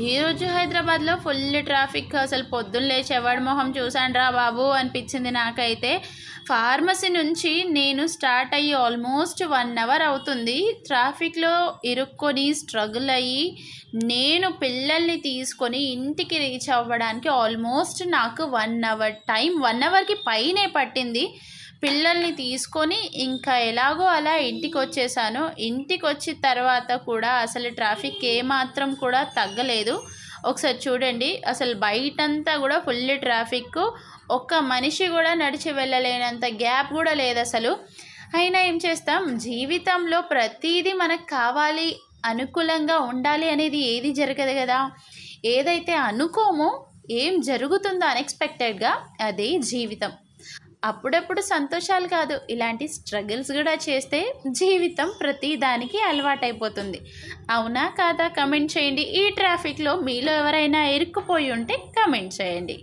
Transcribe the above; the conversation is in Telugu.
ఈరోజు హైదరాబాద్లో ఫుల్ ట్రాఫిక్. అసలు పొద్దున్న లేచి ఎవడి మొహం చూసానురా బాబు అనిపించింది నాకైతే. ఫార్మసీ నుంచి నేను స్టార్ట్ అయ్యి ఆల్మోస్ట్ 1 అవర్ అవుతుంది. ట్రాఫిక్లో ఇరుక్కొని స్ట్రగుల్ అయ్యి నేను పిల్లల్ని తీసుకొని ఇంటికి రీచ్ అవ్వడానికి ఆల్మోస్ట్ నాకు 1 అవర్ టైం, 1 అవర్కి పైనే పట్టింది. పిల్లల్ని తీసుకొని ఇంకా ఎలాగో అలా ఇంటికి వచ్చేసాను. ఇంటికి వచ్చిన తర్వాత కూడా అసలు ట్రాఫిక్ ఏమాత్రం కూడా తగ్గలేదు. ఒకసారి చూడండి, అసలు బయటంతా కూడా ఫుల్ ట్రాఫిక్. ఒక్క మనిషి కూడా నడిచి వెళ్ళలేనంత గ్యాప్ కూడా లేదు అసలు. అయినా ఏం చేస్తాం, జీవితంలో ప్రతిదీ మనకు కావాలి, అనుకూలంగా ఉండాలి అనేది ఏది జరగదు కదా. ఏదైతే అనుకోమో, ఏం జరుగుతుందో అన్ఎక్స్పెక్టెడ్గా, అదే జీవితం. అప్పుడప్పుడు సంతోషాలు కాదు, ఇలాంటి స్ట్రగుల్స్ కూడా చేస్తే జీవితం ప్రతి దానికి అలవాటైపోతుంది. అవునా కాదా? కమెంట్ చేయండి. ఈ ట్రాఫిక్లో మీలో ఎవరైనా ఇరుక్కుపోయి ఉంటే కమెంట్ చేయండి.